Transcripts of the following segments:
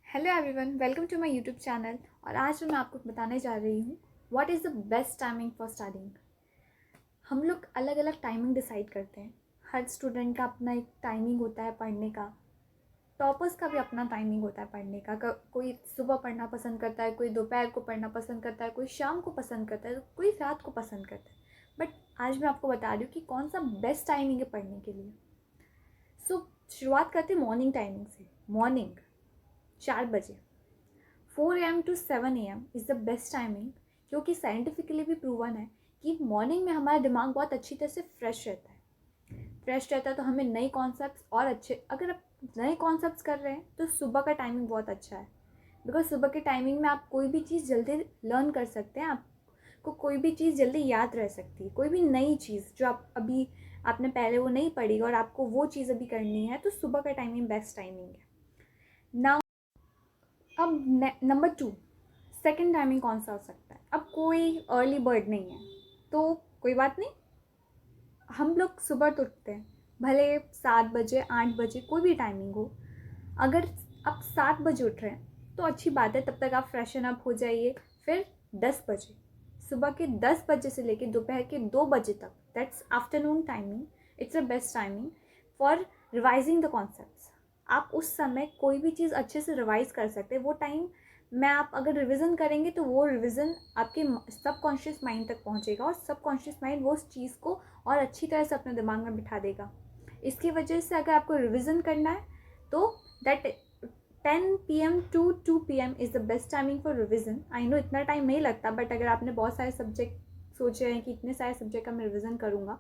Hello everyone, welcome to my YouTube channel. और आज मैं आपको बताने जा रही हूँ what is the best timing for studying. हम लोग अलग अलग टाइमिंग डिसाइड करते हैं। हर स्टूडेंट का अपना एक टाइमिंग होता है पढ़ने का। टॉपर्स का भी अपना टाइमिंग होता है पढ़ने का। कोई सुबह पढ़ना पसंद करता है, कोई दोपहर को पढ़ना पसंद करता है, कोई शाम को पसंद करता है, कोई रात को पसंद करता है। बट आज मैं आपको बता रही हूँ कि कौन सा बेस्ट टाइमिंग है पढ़ने के लिए। शुरुआत करते हैं मॉर्निंग टाइमिंग से। मॉर्निंग 4 बजे 4 AM to 7 AM is the best timing, क्योंकि साइंटिफिकली भी प्रूवन है कि मॉर्निंग में हमारा दिमाग बहुत अच्छी तरह से फ्रेश रहता है। तो हमें नए कॉन्सेप्ट्स और अच्छे, अगर आप नए कॉन्सेप्ट्स कर रहे हैं तो सुबह का टाइमिंग बहुत अच्छा है। बिकॉज सुबह के टाइमिंग में आप कोई भी चीज़ जल्दी लर्न कर सकते हैं। आपको कोई भी चीज़ जल्दी याद रह सकती है। कोई भी नई चीज़ जो आपने पहले वो नहीं पढ़ी और आपको वो चीज़ अभी करनी है, तो सुबह का टाइमिंग बेस्ट टाइमिंग है ना। अब नंबर 2, सेकंड टाइमिंग कौन सा हो सकता है। अब कोई अर्ली बर्ड नहीं है तो कोई बात नहीं, हम लोग सुबह तो उठते हैं, भले 7 बजे 8 बजे कोई भी टाइमिंग हो। अगर आप 7 बजे उठ रहे हैं तो अच्छी बात है, तब तक आप फ्रेशन अप हो जाइए। फिर 10 बजे, सुबह के 10 बजे से लेकर दोपहर के 2 बजे तक, that's afternoon timing, it's a best timing for revising the concepts. आप उस समय कोई भी चीज़ अच्छे से रिवाइज कर सकते हैं। वो टाइम में आप अगर रिवीजन करेंगे तो वो रिवीजन आपके सबकॉन्शियस माइंड तक पहुंचेगा और सबकॉन्शियस माइंड वो उस चीज़ को और अच्छी तरह से अपने दिमाग में बिठा देगा। इसकी वजह से अगर आपको रिवीजन करना है तो that 10 PM to 2 PM is the best timing for revision. I know इतना टाइम नहीं लगता, बट अगर आपने बहुत सारे सब्जेक्ट सोचे हैं कि इतने सारे सब्जेक्ट का मैं रिवीजन करूँगा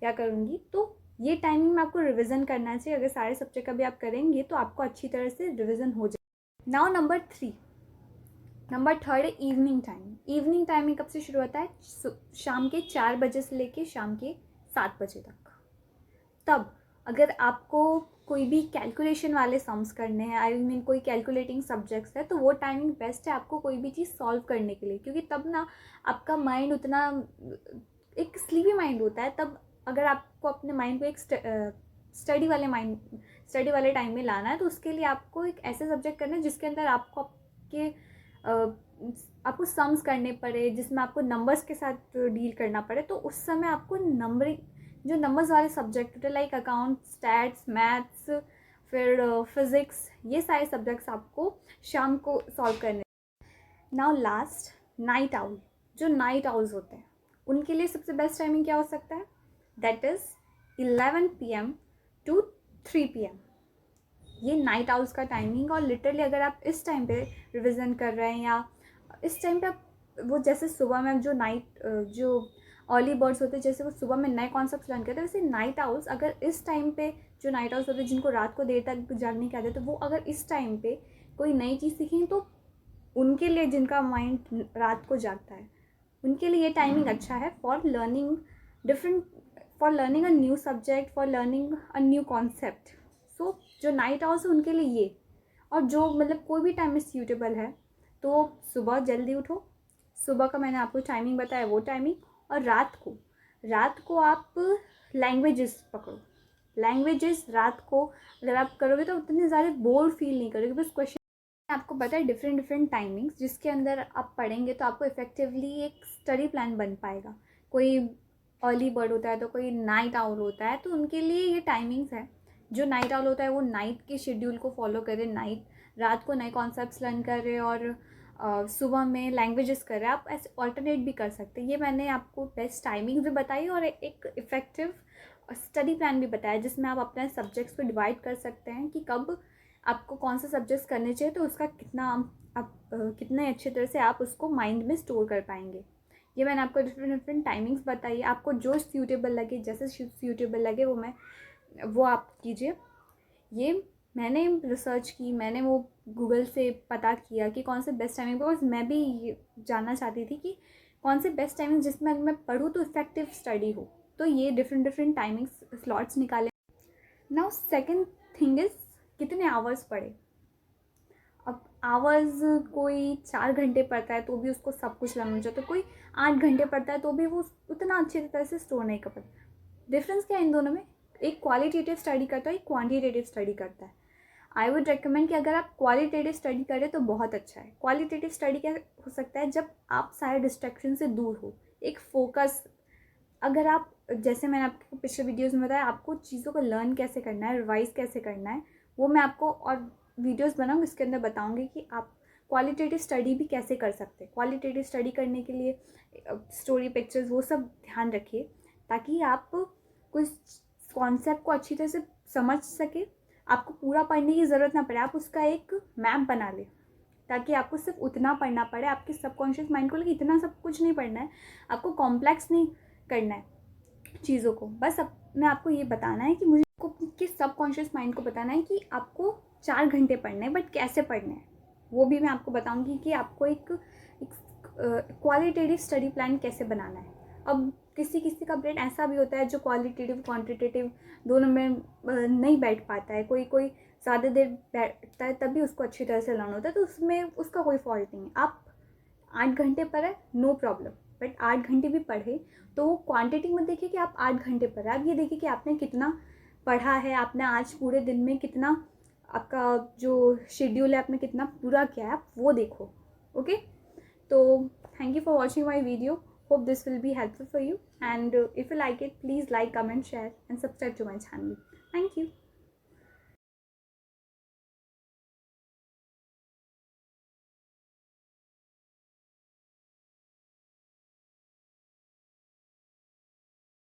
या करूँगी, तो ये टाइमिंग में आपको रिवीजन करना चाहिए। अगर सारे सब्जेक्ट का भी आप करेंगे तो आपको अच्छी तरह से रिवीजन हो जाए। नाउ नंबर थर्ड है इवनिंग टाइमिंग। इवनिंग टाइमिंग कब से शुरू होता है? शाम के 4 बजे से लेके शाम के 7 बजे तक। तब अगर आपको कोई भी कैलकुलेशन वाले सम्स करने हैं, आई मीन कोई कैलकुलेटिंग सब्जेक्ट्स है, तो वो टाइमिंग बेस्ट है आपको कोई भी चीज़ सॉल्व करने के लिए। क्योंकि तब ना आपका माइंड उतना एक स्लीपी माइंड होता है। तब अगर आपको अपने माइंड को एक स्टडी वाले टाइम में लाना है, तो उसके लिए आपको एक ऐसे सब्जेक्ट करना है जिसके अंदर आपको सम्स करने पड़े, जिसमें आपको नंबर्स के साथ डील करना पड़े। तो उस समय आपको जो नंबर्स वाले सब्जेक्ट होते हैं, लाइक अकाउंट, स्टैट्स, मैथ्स, फिर फिज़िक्स, ये सारे सब्जेक्ट्स आपको शाम को सॉल्व करने। Now last, night owl. जो नाइट आउल्स होते हैं उनके लिए सबसे बेस्ट टाइमिंग क्या हो सकता है? That is 11 PM to 3 PM। ये नाइट आउल्स का टाइमिंग। और लिटरली अगर आप इस टाइम पे रिवीजन कर रहे हैं या इस टाइम पे वो जैसे सुबह में जो अर्ली बर्ड्स होते हैं, जैसे वो सुबह में नए कॉन्सेप्ट लर्न करते हैं, वैसे नाइट आउल्स अगर इस टाइम पे, जो नाइट आउल्स होते हैं जिनको रात को देर तक जागने की आदत है, तो वो अगर इस टाइम पे कोई नई चीज़ सीखें, तो उनके लिए, जिनका माइंड रात को जागता है, उनके लिए ये टाइमिंग अच्छा है different for learning a new subject, for learning a new concept. So जो नाइट आउल्स है उनके लिए ये, और जो मतलब कोई भी टाइम में सूटेबल है, तो सुबह जल्दी उठो। सुबह का मैंने आपको टाइमिंग बताया, वो टाइमिंग। और रात को आप लैंग्वेजेस पकड़ो। लैंग्वेजेस रात को अगर आप करोगे तो उतने ज़्यादा बोर फील नहीं करोगे। बस क्वेश्चन आपको पता है डिफरेंट टाइमिंग्स जिसके अंदर आप पढ़ेंगे तो आपको इफेक्टिवली एक स्टडी प्लान बन पाएगा। कोई अर्ली बर्ड होता है तो कोई नाइट आउल होता है, तो उनके लिए ये टाइमिंग्स है। जो नाइट आउल होता है वो नाइट के शेड्यूल को फॉलो करे, रात को नए कॉन्सेप्ट्स लर्न कर रहे और सुबह में लैंग्वेजेस कर रहे हैं। आप ऐसे ऑल्टरनेट भी कर सकते हैं। ये मैंने आपको बेस्ट टाइमिंग भी बताई और एक इफ़ेक्टिव स्टडी प्लान भी बताया, जिसमें आप अपने सब्जेक्ट्स को डिवाइड कर सकते हैं कि कब आपको कौन से सब्जेक्ट्स करने चाहिए, तो उसका कितने अच्छे तरह से आप उसको माइंड में स्टोर कर पाएंगे। ये मैंने आपको डिफरेंट टाइमिंग्स बताई। आपको जो सूटेबल लगे, जैसे सूटेबल लगे वो आप कीजिए। ये मैंने रिसर्च की, मैंने वो गूगल से पता किया कि कौन से बेस्ट टाइमिंग, बिकॉज मैं भी ये जानना चाहती थी कि कौन से बेस्ट टाइमिंग जिसमें अगर मैं पढ़ूँ तो इफेक्टिव स्टडी हो। तो ये डिफरेंट टाइमिंग्स स्लॉट्स निकाले। नाउ सेकेंड थिंग इज़ कितने आवर्स पढ़े। अब आवर्स, कोई 4 घंटे पढ़ता है तो भी उसको सब कुछ लर्न हो जाता है, कोई 8 घंटे पढ़ता है तो भी वो उतना अच्छी तरह से स्टोर नहीं कर पाता। डिफरेंस क्या है इन दोनों में? एक क्वालिटेटिव स्टडी करता है, एक क्वान्टिटेटिव स्टडी करता है। आई वुड रिकमेंड कि अगर आप क्वालिटेटिव स्टडी करें तो बहुत अच्छा है। क्वालिटेटिव स्टडी क्या हो सकता है, जब आप सारे डिस्ट्रैक्शन से दूर हो, एक फोकस। अगर आप, जैसे मैंने आपको पिछले वीडियोस में बताया, आपको चीज़ों को लर्न कैसे करना है, रिवाइज कैसे करना है, वो मैं आपको और वीडियोस बनाऊँगी, इसके अंदर बताऊँगी कि आप क्वालिटेटिव स्टडी भी कैसे कर सकते हैं। क्वालिटेटिव स्टडी करने के लिए स्टोरी, पिक्चर्स, वो सब ध्यान रखिए, ताकि आप कुछ कॉन्सेप्ट को अच्छी तरह से समझ सके। आपको पूरा पढ़ने की ज़रूरत ना पड़े, आप उसका एक मैप बना लें, ताकि आपको सिर्फ उतना पढ़ना पड़े। आपके सबकॉन्शियस माइंड को लगे इतना सब कुछ नहीं पढ़ना है, आपको कॉम्प्लेक्स नहीं करना है चीज़ों को। बस मैं आपको ये बताना है कि मुझे आपके सबकॉन्शियस माइंड को बताना है कि आपको 4 घंटे पढ़ना है, बट कैसे पढ़ना है वो भी मैं आपको बताऊंगी कि आपको एक क्वालिटेटिव स्टडी प्लान कैसे बनाना है। अब किसी किसी का ब्रेन ऐसा भी होता है जो क्वालिटेटिव क्वांटिटेटिव दोनों में नहीं बैठ पाता है। कोई कोई ज़्यादा देर बैठता है तब भी उसको अच्छी तरह से लर्न होता है, तो उसमें उसका कोई फॉल्ट नहीं है। आप 8 घंटे पढ़े, नो प्रॉब्लम, बट 8 घंटे भी पढ़े तो वो क्वांटिटी में देखिए कि आप 8 घंटे पढ़े। आप ये देखिए कि आपने कितना पढ़ा है, आपने आज पूरे दिन में कितना, आपका जो शेड्यूल है आपने कितना पूरा किया है, आप वो देखो। ओके, तो thank you for watching my video. Hope this will be helpful for you, and if you like it, please like, comment, share and subscribe to my channel. Thank you.